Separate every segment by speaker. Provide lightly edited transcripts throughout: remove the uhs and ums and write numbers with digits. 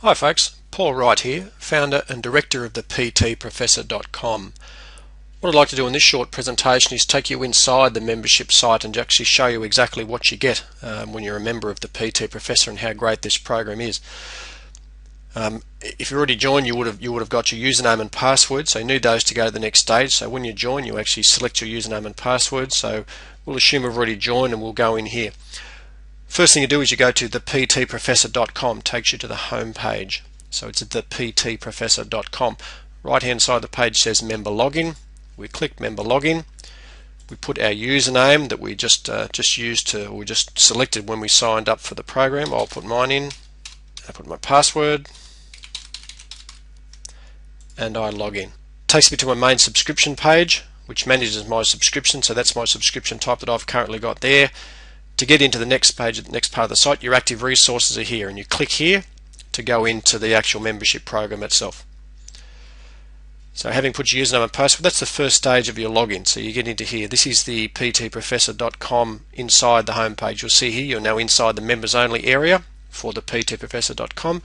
Speaker 1: Hi folks, Paul Wright here, founder and director of the PTProfessor.com. What I'd like to do in this short presentation is take you inside the membership site and actually show you exactly what you get when you're a member of the PT Professor and how great this program is. If you already joined, you would have got your username and password, so you need those to go to the next stage. So when you join, you actually select your username and password. So we'll assume we've already joined and we'll go in here. First thing you do is you go to the PTProfessor.com, takes you to the home page. So it's at the PTProfessor.com. Right hand side of the page says member login. We click member login. We put our username that we just selected when we signed up for the program. I'll put mine in. I put my password and I log in. Takes me to my main subscription page, which manages my subscription. So that's my subscription type that I've currently got there. To get into the next page, the next part of the site, your active resources are here, and you click here to go into the actual membership program itself. So having put your username and password, that's the first stage of your login. So you get into here. This is the PTProfessor.com inside the home page. You'll see here you're now inside the members only area for the PTProfessor.com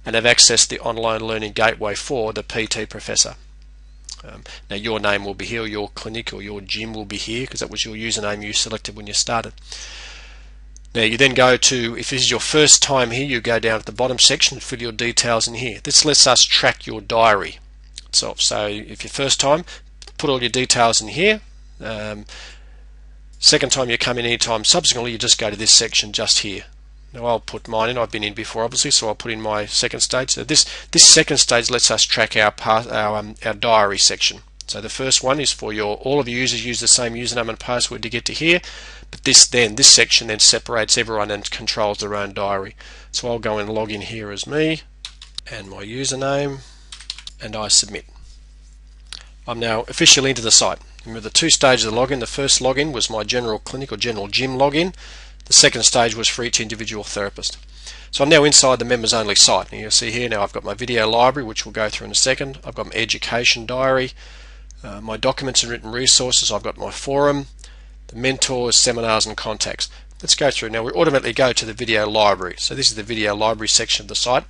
Speaker 1: and have accessed the online learning gateway for the PT Professor. Now your name will be here, your clinic or your gym will be here because that was your username you selected when you started. Now you then go to, if this is your first time here, you go down to the bottom section and fill your details in here. This lets us track your diary itself. So if your first time, put all your details in here. Second time you come in anytime subsequently, you just go to this section just here. Now I'll put mine in. I've been in before obviously, so I'll put in my second stage. So this second stage lets us track our diary section. So the first one is for all of your users use the same username and password to get to here, but this section then separates everyone and controls their own diary. So I'll go and log in here as me and my username, and I submit. I'm now officially into the site. Remember the two stages of the login. The first login was my general clinic or general gym login. The second stage was for each individual therapist. So I'm now inside the members only site. And you'll see here now I've got my video library, which we'll go through in a second. I've got my education diary, my documents and written resources. I've got my forum, the mentors, seminars and contacts. Let's go through. Now we automatically go to the video library. So this is the video library section of the site.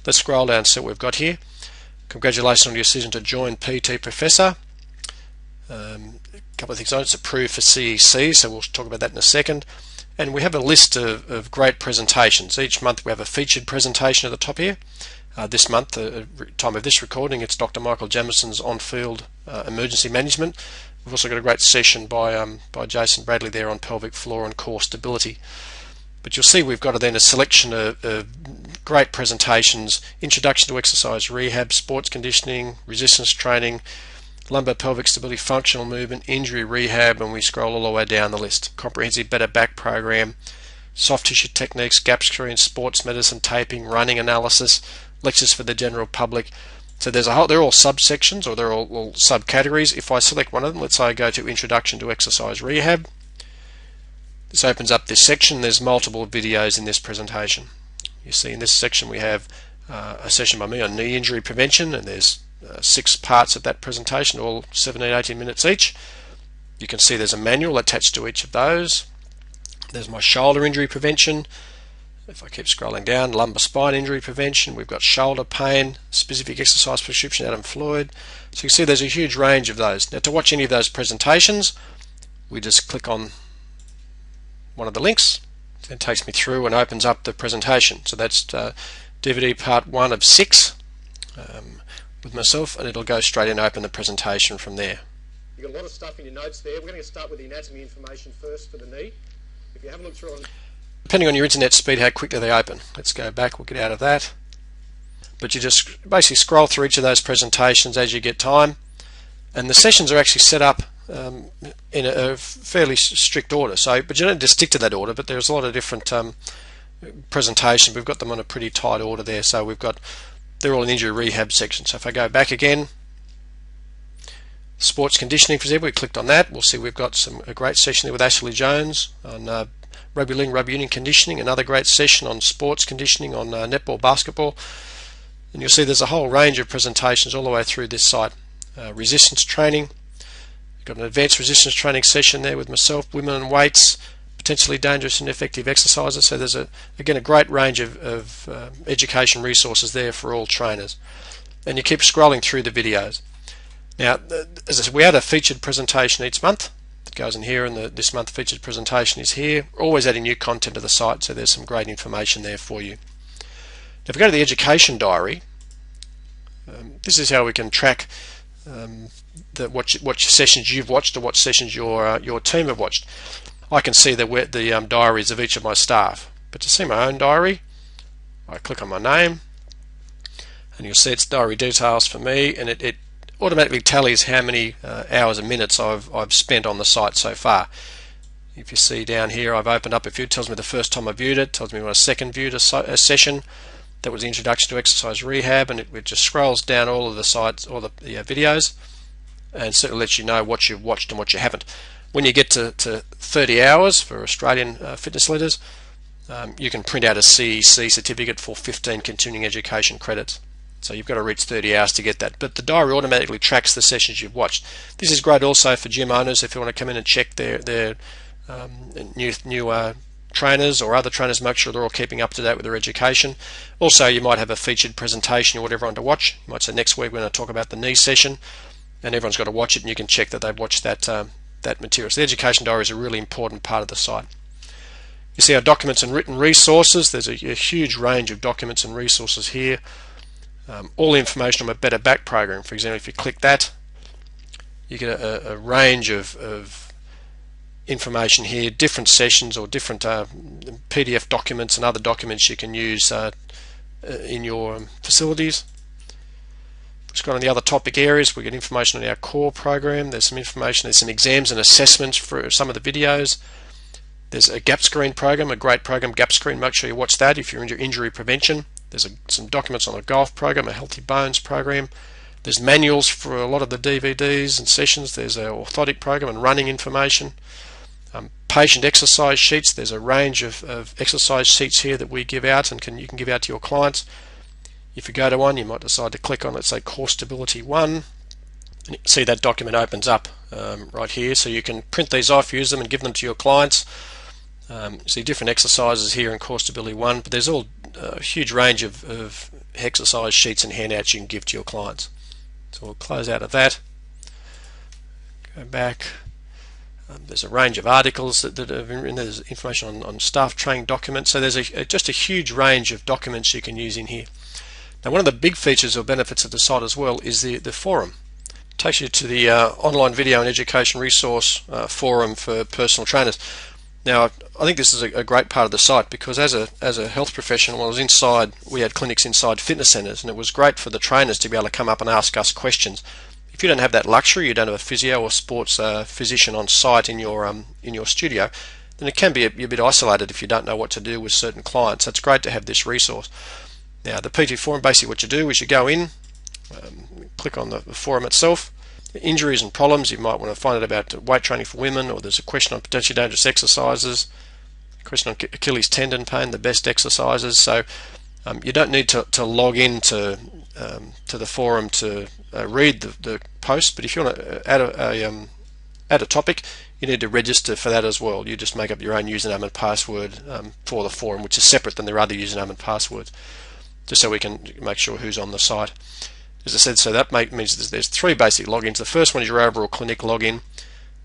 Speaker 1: Let's scroll down and see what we've got here. Congratulations on your decision to join PT Professor. A couple of things on it. It's approved for CEC, so we'll talk about that in a second. And we have a list of great presentations. Each month we have a featured presentation at the top here. This month, the time of this recording, it's Dr. Michael Jamieson's on-field emergency management. We've also got a great session by Jason Bradley there on pelvic floor and core stability. But you'll see we've got then a selection of great presentations: introduction to exercise rehab, sports conditioning, resistance training, lumbar pelvic stability, functional movement, injury rehab, and we scroll all the way down the list. Comprehensive better back program, soft tissue techniques, gap screen, sports medicine, taping, running analysis, lectures for the general public. So there's a whole, they're all subsections or they're all subcategories. If I select one of them, let's say I go to introduction to exercise rehab, this opens up this section. There's multiple videos in this presentation. You see in this section we have a session by me on knee injury prevention, and there's 6 parts of that presentation, all 17-18 minutes each. You can see there's a manual attached to each of those. There's my shoulder injury prevention. If I keep scrolling down, lumbar spine injury prevention. We've got shoulder pain, specific exercise prescription, Adam Floyd. So you can see there's a huge range of those. Now to watch any of those presentations, we just click on one of the links. It takes me through and opens up the presentation. So that's DVD part 1 of 6. With myself, and it'll go straight in and open the presentation from there. You've got a lot of stuff in your notes there. We're going to start with the anatomy information first for the knee. If you haven't looked through on, depending on your internet speed, how quickly they open. Let's go back, we'll get out of that. But you just basically scroll through each of those presentations as you get time, and the sessions are actually set up in a fairly strict order. So, but you don't just stick to that order, but there's a lot of different presentations. We've got them on a pretty tight order there. So we've got, they're all in injury rehab section. So if I go back again, sports conditioning, for example, we clicked on that. We'll see we've got a great session there with Ashley Jones on rugby league, rugby union conditioning. Another great session on sports conditioning on netball, basketball. And you'll see there's a whole range of presentations all the way through this site. Resistance training. We've got an advanced resistance training session there with myself, women and weights, potentially dangerous and effective exercises. So there's again a great range of education resources there for all trainers. And you keep scrolling through the videos. Now, as I said, we add a featured presentation each month. It goes in here, and this month featured presentation is here. We're always adding new content to the site, so there's some great information there for you. Now, if we go to the education diary, this is how we can track what sessions you've watched or what sessions your team have watched. I can see the diaries of each of my staff, but to see my own diary, I click on my name, and you'll see it's diary details for me, and it automatically tallies how many hours and minutes I've spent on the site so far. If you see down here, I've opened up a few. It tells me the first time I viewed it, tells me when I second viewed a session. That was the introduction to exercise rehab, and it just scrolls down all of the sites, all the videos, and sort of lets you know what you've watched and what you haven't. When you get to 30 hours for Australian fitness leaders, you can print out a CEC certificate for 15 continuing education credits. So you've got to reach 30 hours to get that. But the diary automatically tracks the sessions you've watched. This is great also for gym owners if you want to come in and check their new trainers or other trainers, make sure they're all keeping up to date with their education. Also, you might have a featured presentation you want everyone to watch. You might say next week we're going to talk about the knee session, and everyone's got to watch it, and you can check that they've watched that material. So the education diary is a really important part of the site. You see our documents and written resources. There's a huge range of documents and resources here. All the information on a Better Back program. For example, if you click that, you get a range of information here, different sessions or different PDF documents and other documents you can use in your facilities. Just got on the other topic areas, we get information on our core program. There's some information, there's some exams and assessments for some of the videos. There's a gap screen program, a great program, Gap Screen. Make sure you watch that if you're into injury prevention. There's some documents on a golf program, a Healthy Bones program. There's manuals for a lot of the DVDs and sessions. There's an orthotic program and running information. Patient exercise sheets. There's a range of exercise sheets here that we give out and you can give out to your clients. If you go to one, you might decide to click on, let's say, Core Stability 1, and you can see that document opens up right here. So you can print these off, use them, and give them to your clients. You see different exercises here in Core Stability 1, but there's all a huge range of exercise sheets and handouts you can give to your clients. So we'll close out of that. Go back. There's a range of articles that have been, there's information on staff training documents. So there's just a huge range of documents you can use in here. Now, one of the big features or benefits of the site as well is the forum. It takes you to the online video and education resource forum for personal trainers. Now, I think this is a great part of the site because as a health professional, when I was inside, we had clinics inside fitness centres, and it was great for the trainers to be able to come up and ask us questions. If you don't have that luxury, you don't have a physio or sports physician on site in your studio, then it can be a bit isolated if you don't know what to do with certain clients. So it's great to have this resource. Now, the PT Forum, basically what you do is you go in, click on the forum itself. Injuries and problems, you might want to find out about weight training for women, or there's a question on potentially dangerous exercises, a question on Achilles tendon pain, the best exercises. So you don't need to log in to the forum to read the post, but if you want to add a topic, you need to register for that as well. You just make up your own username and password for the forum, which is separate than their other username and passwords, just so we can make sure who's on the site. As I said, so that means there's three basic logins. The first one is your overall clinic login.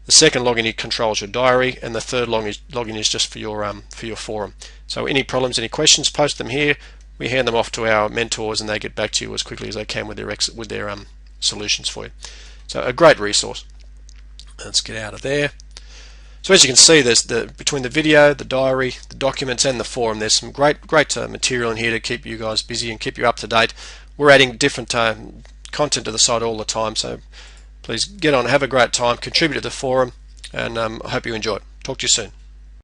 Speaker 1: The second login controls your diary, and the third login is just for your forum. So any problems, any questions, post them here. We hand them off to our mentors, and they get back to you as quickly as they can with their solutions for you. So a great resource. Let's get out of there. So as you can see, there's between the video, the diary, the documents, and the forum, there's some great material in here to keep you guys busy and keep you up to date. We're adding different content to the site all the time, so please get on, have a great time, contribute to the forum, and I hope you enjoy it. Talk to you soon.